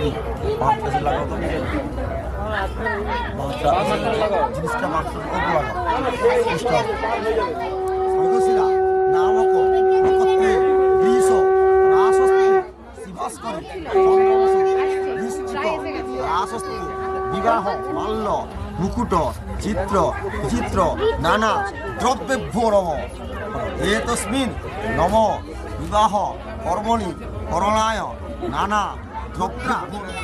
করি বাতাসে লাগাও তো জিনিসটা মাত্র স্বর্গশিরা নামক নক্ষত্রে বৃষ রাসস্তে শিভাস্করে রাসস্তে বিবাহ মাল্য মুকুট চিত্র বিচিত্র নানা দ্রব্যভ্যো নম এতস্মিন নম বিবাহ কর্মণি করণায় নানা দ্রব্যা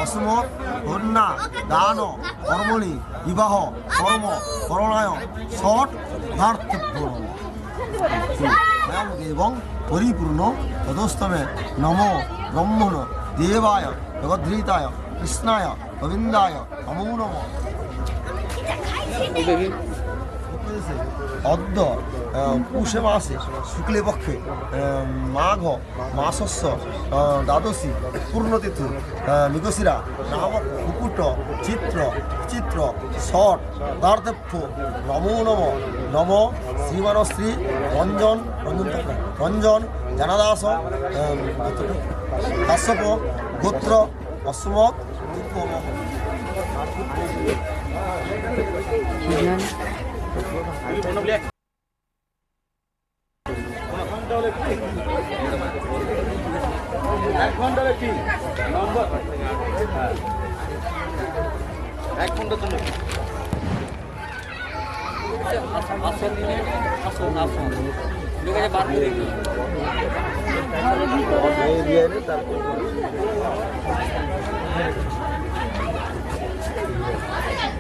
অসমত কন্যা দান কর্মণি বিবাহ কর্ম করণায় ষট পদার্থভ্যো নম এবং পরিপূর্ণ তদস্তমে নম ব্রহ্মণ দেবায় জগদ্ধৃতায় কৃষ্ণায় গোবিন্দায় নমো নম অদ্য পুষে মাসে শুক্লে পক্ষে মাঘ মাসস্য দ্বাদশী পূর্ণতিথি মৃগশিরা নামক মুকুট চিত্র চিত্র ষট পদার্থভ্যো নমো নম নম শ্রীমানশ্রী রঞ্জন রঞ্জন জানাদাস কাশ্যপ গোত্র অসমত এক ঘন্টার একটি নম্বর এক ঘন্টার জন্য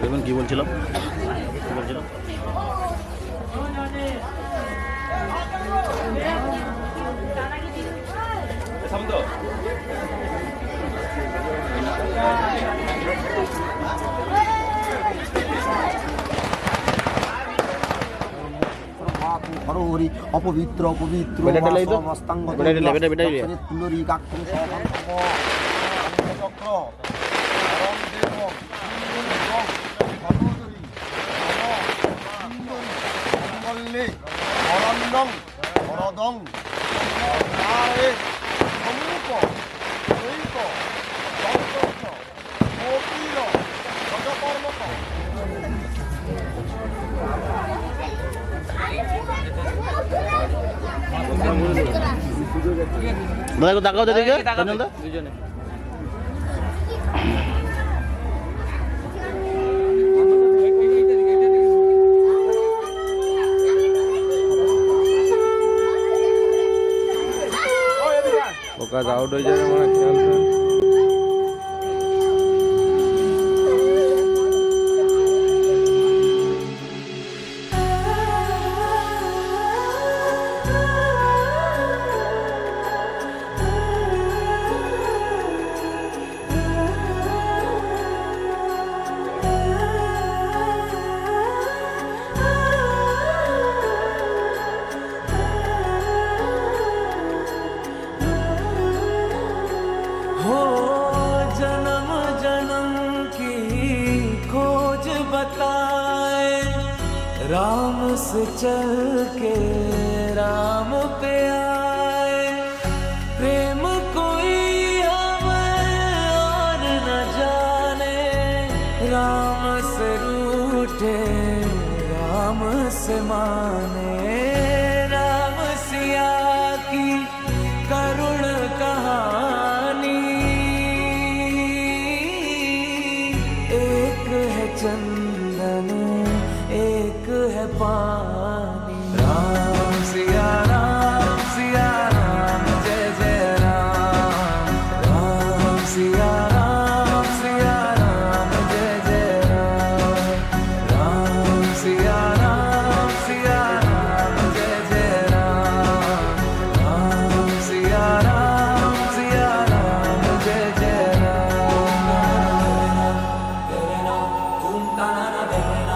দেখুন কি বলছিলাম হরি অপবিত্র পবিত্র দেখাও দিদিকে দুজনে কাজ আউট হয়ে যাবে মানে খেয়াল राम से चल के राम पे आए प्रेम कोई हमें और न जाने राम से रूठे राम से माने राम सिया की करुण कहानी एक है चंदन एक है पानी राम सिया राम जय जय राम राम सिया राम जय जय राम राम सिया राम जय जय राम राम सिया राम जय जय राम तेरे नाम तुम ताना तेरे नाम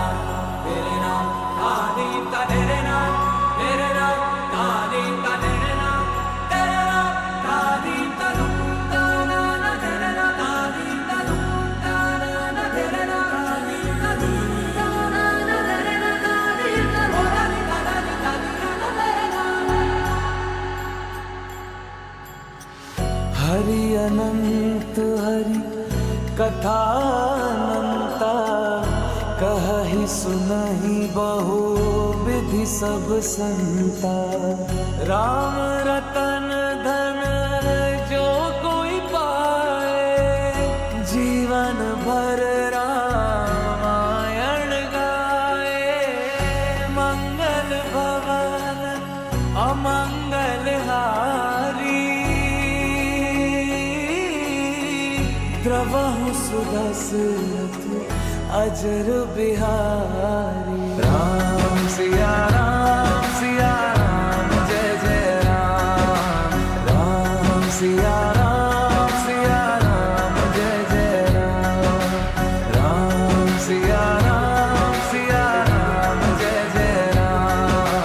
हरि अनंत हरि कथा अनंता कहि सुनहि बहु विधि सब संता। राम रतन धन जो कोई पाए जीवन भर रामायण गाए। मंगल भवन अमंगल हारी द्रवहु सुदशरथ अजर बिहारी। राम सिया राम जय जय राम। राम सिया राम जय जय राम। राम सिया राम जय जय राम।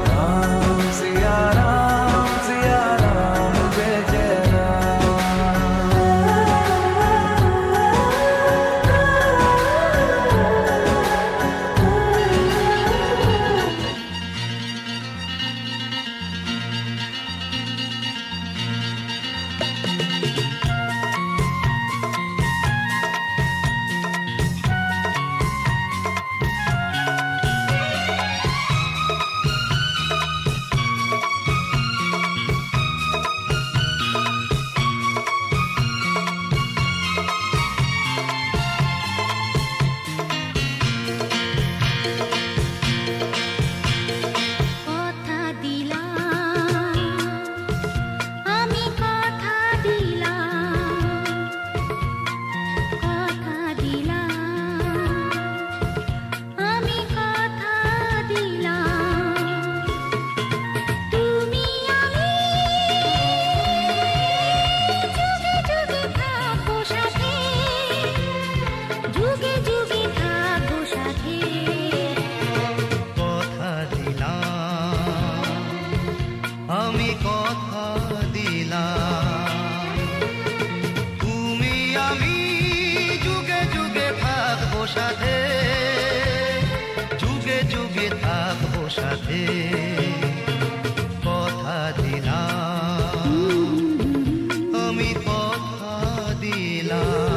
राम सिया राम जय जय राम। কথা দিলাম আমি কথা দিলাম। কথা দিলাম আমি কথা দিলাম। তুমি আমি যুগে যুগে থাকবো সাথে। যুগে যুগে থাকবো সাথে। কথা দিলাম আমি কথা দিলাম। তুমি আমি যুগে যুগে থাকবো সাথে। যুগে যুগে থাকবো সাথে। কথা দিলাম আমি কথা দিলাম।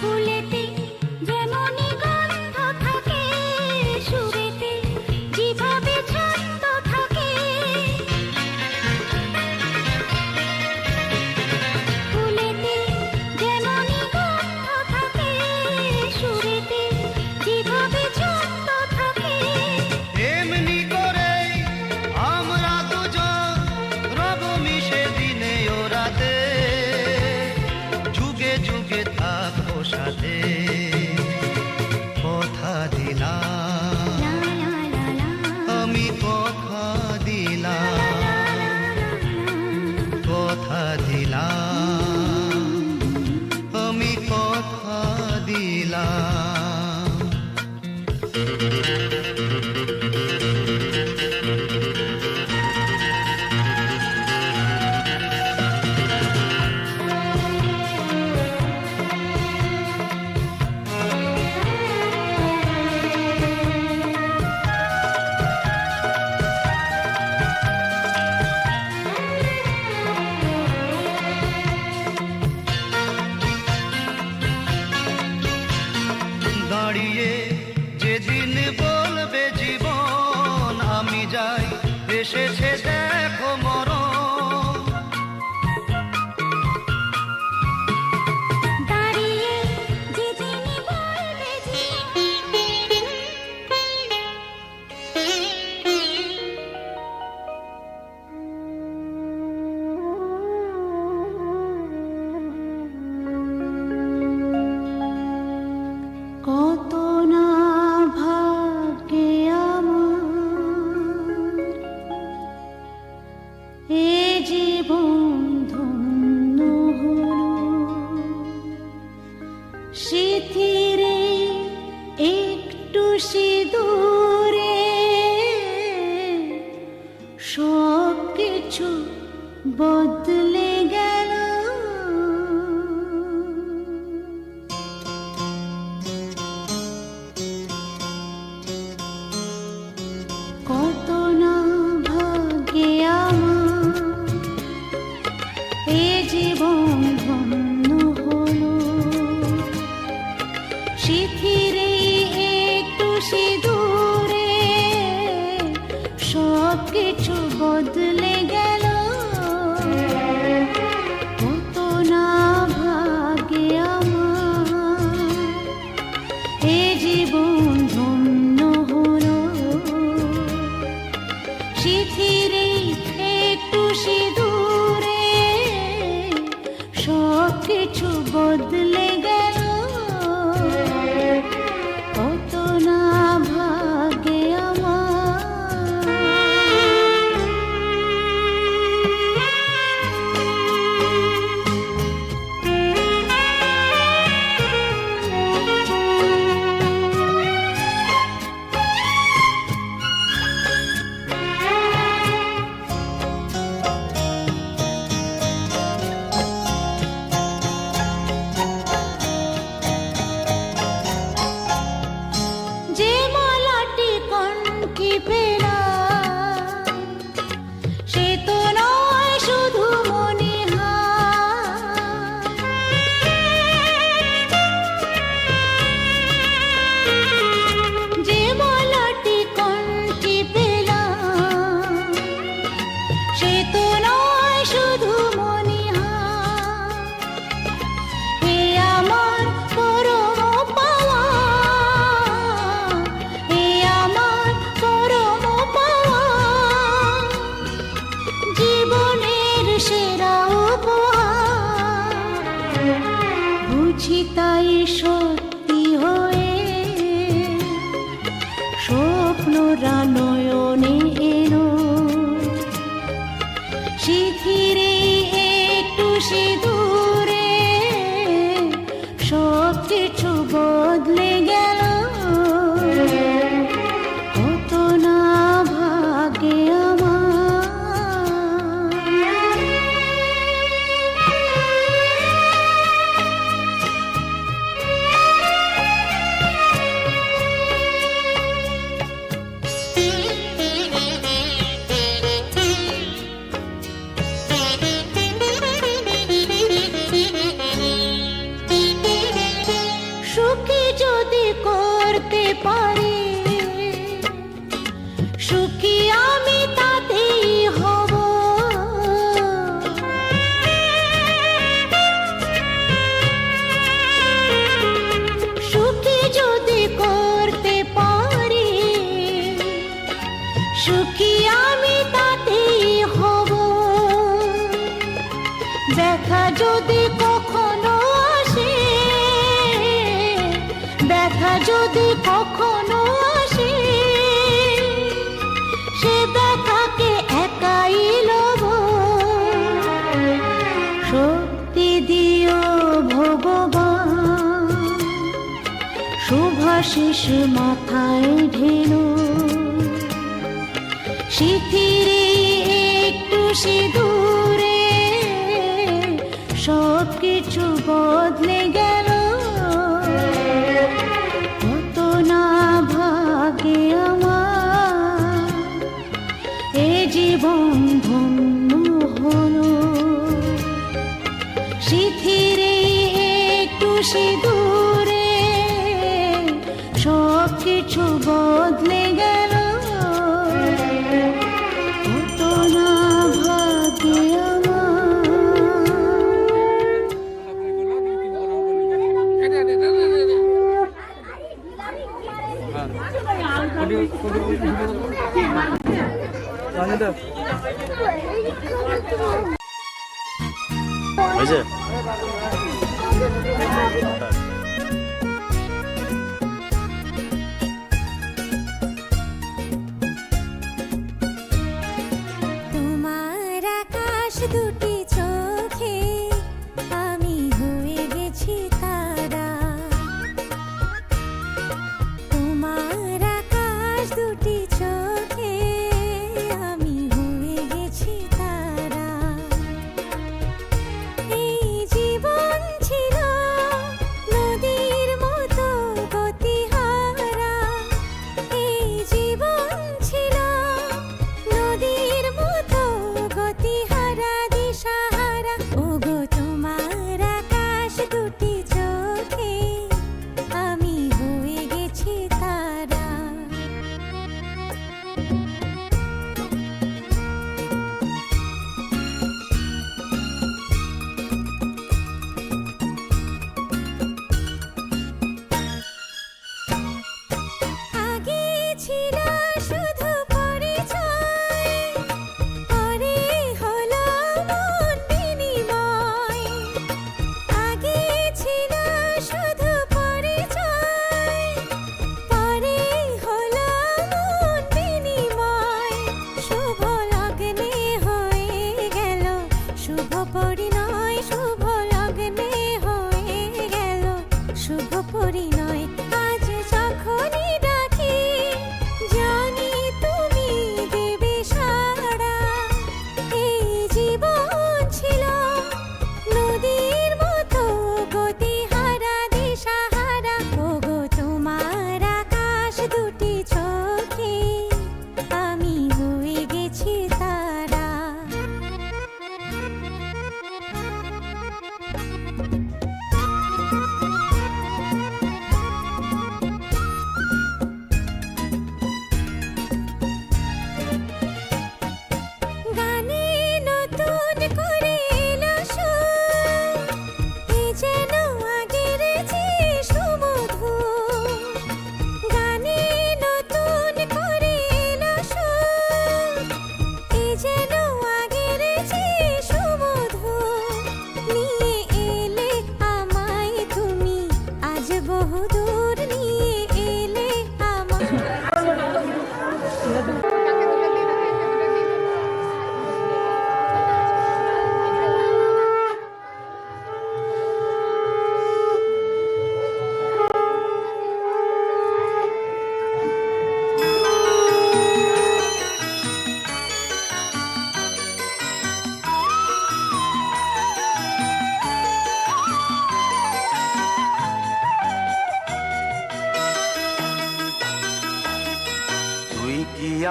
ফুলেতে যেমনি গন্ধ থাকে, সুরেতে যেভাবে ছন্দ থাকে। ফুলেতে যেমনি গন্ধ থাকে, সুরেতে যেভাবে ছন্দ থাকে। এমনি করে আমরা দুজন রব মিশে দিনে ও রাতে। যুগে যুগে থাকবো সাথে। কথা দিলাম লা লা লা লা আমি কথা দিলাম। কথা দিলাম আমি কথা দিলাম। দাঁড়িয়ে যেদিন বলবে জীবন আমি যাই এসেছে দেখো মরণ। দাঁড়িয়ে যেদিনই বলবে কত না ভাগ্যে আমার এ জীবন ধন্য হলো। শীত সিঁদুরে সব কিছু বদলে গেল। কত না ভাগ্যে আমার এ জীবন ধন্য হলো। শিথিরে একটু সিঁদুরে সব কিছু বদলে গেল। কত না ভাগ্যে আমার এ জীবন ধন্য হলো। শিথিরে একটু সিঁদুরে সব কিছু বদলে গেল। কত না ভাগ্যে আমার। যে মালাটি কণ্ঠে পেলাম সে তো নয় শুধু মনিহার। যে মালাটি কণ্ঠে পেলাম সে তো নয় শুধু মনিহার। হে আমার পরম পাওয়া, হে আমার পরম পাওয়া, জীবনের সেরা উপহার। বুঝি তাই সত্যি হয়ে স্বপ্নরা নয়নে এলো। শিথিরে একটু সিঁদুরে সব কিছু বদলে গেল। কত না ভাগ্যে আমার। সুখী যদি করতে পারি সুখী আমি তাতেই হব। সুখী যদি করতে পারি সুখী আমি তাতেই হব। দেখা যদি কখনো আসে, দেখা যদি কখনো আসে, সে দেখাকে একাই লব। শক্তি দিও ভগবান, শুভাশিস মাথায় ঢেলো। শিথিরে একটু সিঁদুরে সব কিছু বদলে গেল। কত না ভাগ্যে আমার এ জীবন ধন্য হলো। শিথিরে একটু সিঁদুরে সব কিছু বদলে গেল। কত না ভাগ্যে আমার। হয়েছে? তোমার আকাশ দুটি চোখে আমি হয়ে গেছি তারা। তোমার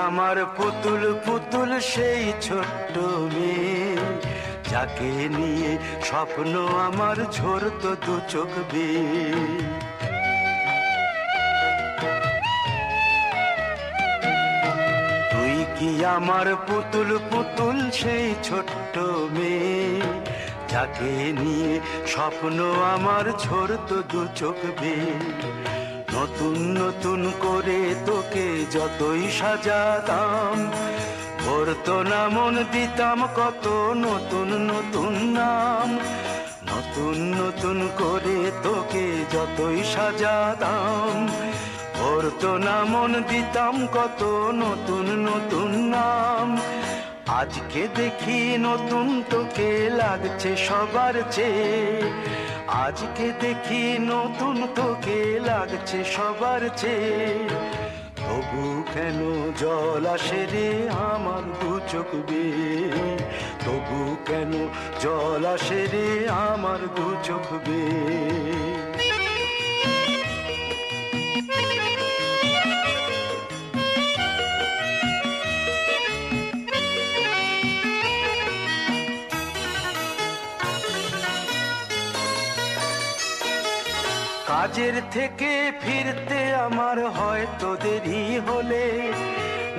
আমার পুতুল পুতুল সেই ছোট্ট মেয়ে, যাকে নিয়ে স্বপ্ন আমার ঝরতো দু চোখ বেয়ে। তুই কি আমার পুতুল পুতুল সেই ছোট্ট মেয়ে, যাকে নিয়ে স্বপ্ন আমার ঝরতো দু চোখ বেয়ে। নতুন নতুন করে তোকে যতই সাজাতাম, ভরতো না মন, দিতাম কত নতুন নতুন নাম। নতুন নতুন করে তোকে যতই সাজাতাম, ভরতো না মন, দিতাম কত নতুন নতুন নাম। আজকে দেখি নতুন তোকে লাগছে সবার চেয়ে, আজকে দেখি নতুন তোকে লাগছে সবার চেয়ে। তবু কেন জল আসে রে আমার দু চোখ বেয়ে, তবু কেন জল আসে রে আমার দু চোখ বেয়ে। কাজের থেকে ফিরতে আমার হয়তো দেরি হলে,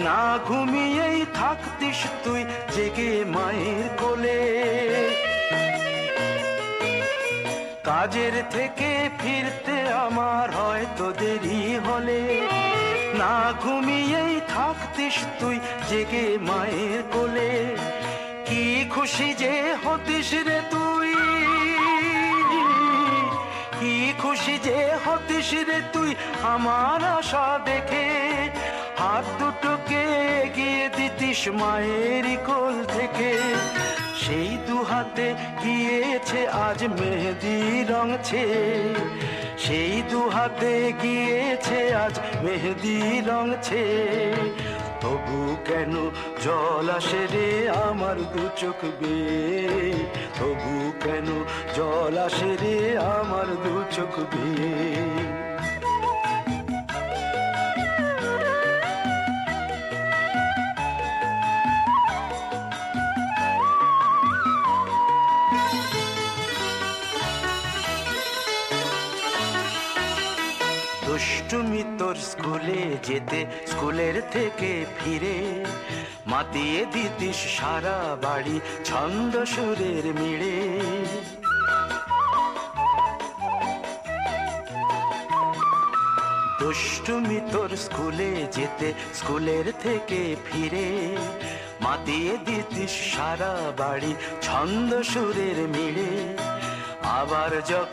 না ঘুমিয়েই থাকতিস তুই জেগে মায়ের কোলে। কাজের থেকে ফিরতে আমার হয়তো দেরি হলে, না ঘুমিয়েই থাকতিস তুই জেগে মায়ের কোলে। কি খুশি যে হতিস রে তুই, কি খুশি যে হতিস রে তুই আমার আশা দেখে। হাত দুটোকে এগিয়ে দিতিস মায়ের কোল থেকে, সেই দু হাতে গিয়েছে আজ মেহেদি রং ছেয়ে। সেই দু হাতে গিয়েছে আজ মেহেদি রং ছেয়ে। তবু কেন জল আসে রে আমার দু চোখ বেয়ে, তবু কেন জল আসে রে আমার দু চোখ বেয়ে। দুষ্টুমি তোর স্কুলে যেতে, স্কুলের থেকে ফিরে মাতিয়ে দিতিস সারা বাড়ি ছন্দ সুরের মিড়ে। দুষ্টুমি তোর স্কুলে যেতে, স্কুলের থেকে ফিরে মাতিয়ে দিতিস সারা বাড়ি ছন্দ সুরের মিড়ে। আবার যখন